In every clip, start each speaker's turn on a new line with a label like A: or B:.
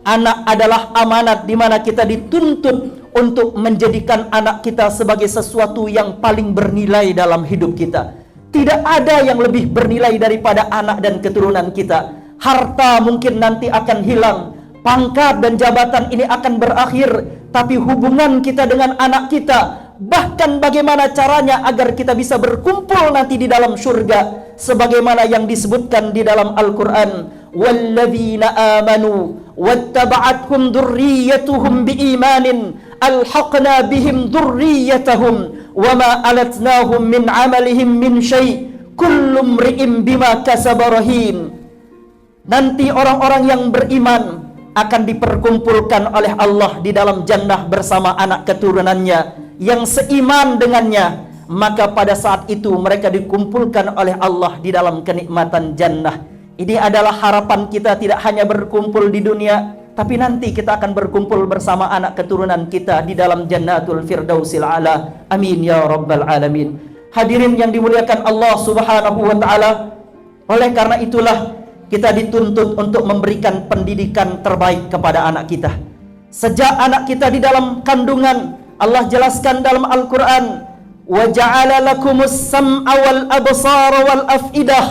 A: anak adalah amanat di mana kita dituntut untuk menjadikan anak kita sebagai sesuatu yang paling bernilai dalam hidup kita. Tidak ada yang lebih bernilai daripada anak dan keturunan kita. Harta mungkin nanti akan hilang, pangkat dan jabatan ini akan berakhir, tapi hubungan kita dengan anak kita, bahkan bagaimana caranya agar kita bisa berkumpul nanti di dalam surga, sebagaimana yang disebutkan di dalam Al-Quran, walladzina amanu wattaba'athum dzurriyyatuhum biimanin alhaqna bihim dzurriyyatahum wama alatnahum min amalihim min syai' kullu imri'in bima kasaba rahin. Nanti orang-orang yang beriman akan diperkumpulkan oleh Allah di dalam jannah bersama anak keturunannya yang seiman dengannya. Maka pada saat itu mereka dikumpulkan oleh Allah di dalam kenikmatan jannah. Ini adalah harapan kita, tidak hanya berkumpul di dunia, tapi nanti kita akan berkumpul bersama anak keturunan kita di dalam jannatul firdausil a'la. Amin ya rabbal alamin. Hadirin yang dimuliakan Allah subhanahu wa ta'ala, oleh karena itulah kita dituntut untuk memberikan pendidikan terbaik kepada anak kita. Sejak anak kita di dalam kandungan, Allah jelaskan dalam Al-Quran, وَجَعَلَ لَكُمُ السَّمْعَ وَالْأَبْصَارَ وَالْأَفْئِدَةَ.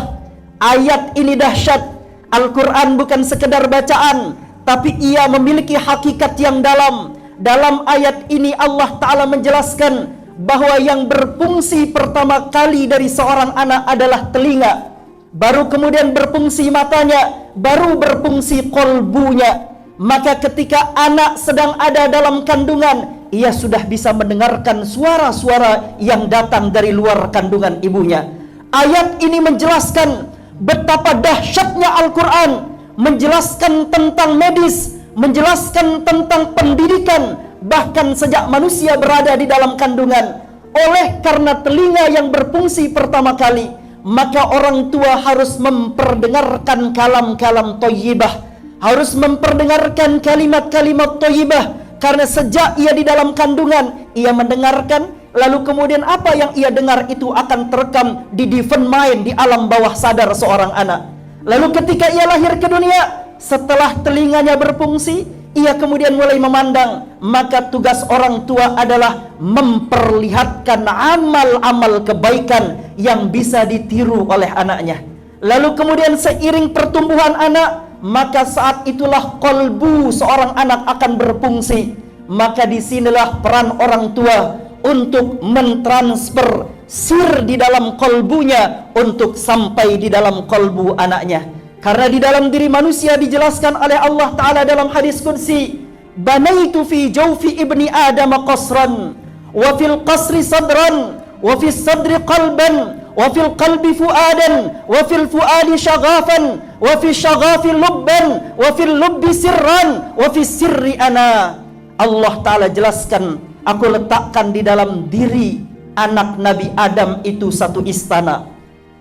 A: Ayat ini dahsyat. Al-Quran bukan sekedar bacaan, tapi ia memiliki hakikat yang dalam. Dalam ayat ini Allah Ta'ala menjelaskan bahwa yang berfungsi pertama kali dari seorang anak adalah telinga, baru kemudian berfungsi matanya, baru berfungsi kolbunya. Maka ketika anak sedang ada dalam kandungan, ia sudah bisa mendengarkan suara-suara yang datang dari luar kandungan ibunya. Ayat ini menjelaskan betapa dahsyatnya Al-Quran, menjelaskan tentang medis, menjelaskan tentang pendidikan, bahkan sejak manusia berada di dalam kandungan. Oleh karena telinga yang berfungsi pertama kali, maka orang tua harus memperdengarkan kalam-kalam thayyibah, harus memperdengarkan kalimat-kalimat thayyibah. Karena sejak ia di dalam kandungan, ia mendengarkan, lalu kemudian apa yang ia dengar itu akan terekam di different mind, di alam bawah sadar seorang anak. Lalu ketika ia lahir ke dunia, setelah telinganya berfungsi, ia kemudian mulai memandang. Maka tugas orang tua adalah memperlihatkan amal-amal kebaikan yang bisa ditiru oleh anaknya. Lalu kemudian seiring pertumbuhan anak, maka saat itulah kolbu seorang anak akan berfungsi. Maka disinilah peran orang tua untuk mentransfer sir di dalam kolbunya untuk sampai di dalam kolbu anaknya. Karena di dalam diri manusia dijelaskan oleh Allah Ta'ala dalam hadis qudsi, banaitu fi jawfi ibni adam qasran wa fil qasri sadran wa fis sadri qalban wa fil qalbi fuadan wa fil fuadi shaghafan wa fi shaghafi lubban wa fil lubbi sirran wa fi sirri ana. Allah Ta'ala jelaskan, aku letakkan di dalam diri anak Nabi Adam itu satu istana.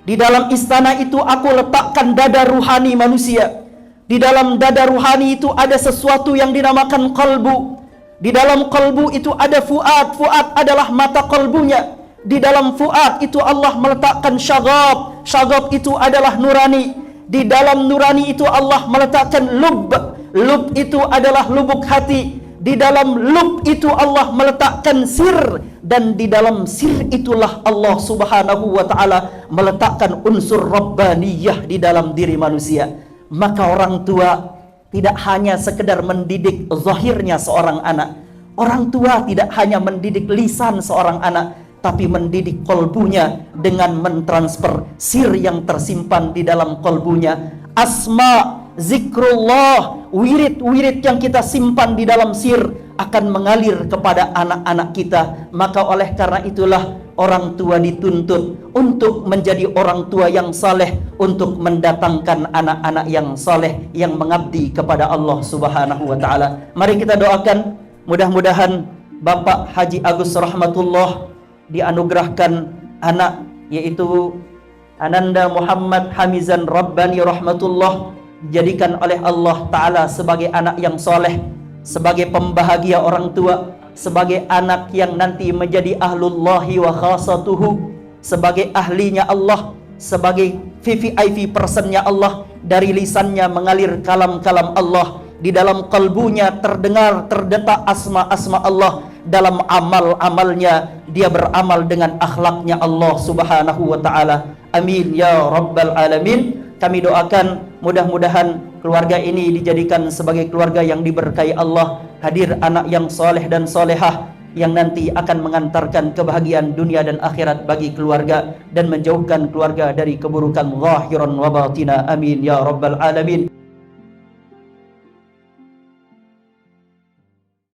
A: Di dalam istana itu aku letakkan dada ruhani manusia. Di dalam dada ruhani itu ada sesuatu yang dinamakan kalbu. Di dalam kalbu itu ada fuad. Fuad adalah mata kalbunya. Di dalam fuad itu Allah meletakkan syagab. Syagab itu adalah nurani. Di dalam nurani itu Allah meletakkan lub. Lub itu adalah lubuk hati. Di dalam lub itu Allah meletakkan sir, dan di dalam sir itulah Allah Subhanahu wa ta'ala meletakkan unsur rabbaniyah di dalam diri manusia. Maka orang tua tidak hanya sekedar mendidik zahirnya seorang anak. Orang tua tidak hanya mendidik lisan seorang anak, tapi mendidik kolbunya dengan mentransfer sir yang tersimpan di dalam kolbunya. Asma, zikrullah, wirid-wirid yang kita simpan di dalam sir akan mengalir kepada anak-anak kita. Maka oleh karena itulah orang tua dituntut untuk menjadi orang tua yang saleh, untuk mendatangkan anak-anak yang saleh yang mengabdi kepada Allah Subhanahu wa ta'ala. Mari kita doakan, mudah-mudahan Bapak Haji Agus Rahmatullah dianugerahkan anak, yaitu Ananda Muhammad Hamizan Rabbani Rahmatullah, dijadikan oleh Allah Ta'ala sebagai anak yang soleh, sebagai pembahagia orang tua, sebagai anak yang nanti menjadi ahlullahi wa khasatuhu, sebagai ahlinya Allah, sebagai VVIP personnya Allah. Dari lisannya mengalir kalam-kalam Allah di dalam kalbunya terdengar, terdetak asma-asma Allah. Dalam amal-amalnya dia beramal dengan akhlaknya Allah subhanahu wa ta'ala. Amin ya rabbal alamin. Kami doakan mudah-mudahan keluarga ini dijadikan sebagai keluarga yang diberkahi Allah, hadir anak yang soleh dan solehah yang nanti akan mengantarkan kebahagiaan dunia dan akhirat bagi keluarga dan menjauhkan keluarga dari keburukan zahiran wa batina. Amin ya rabbal alamin.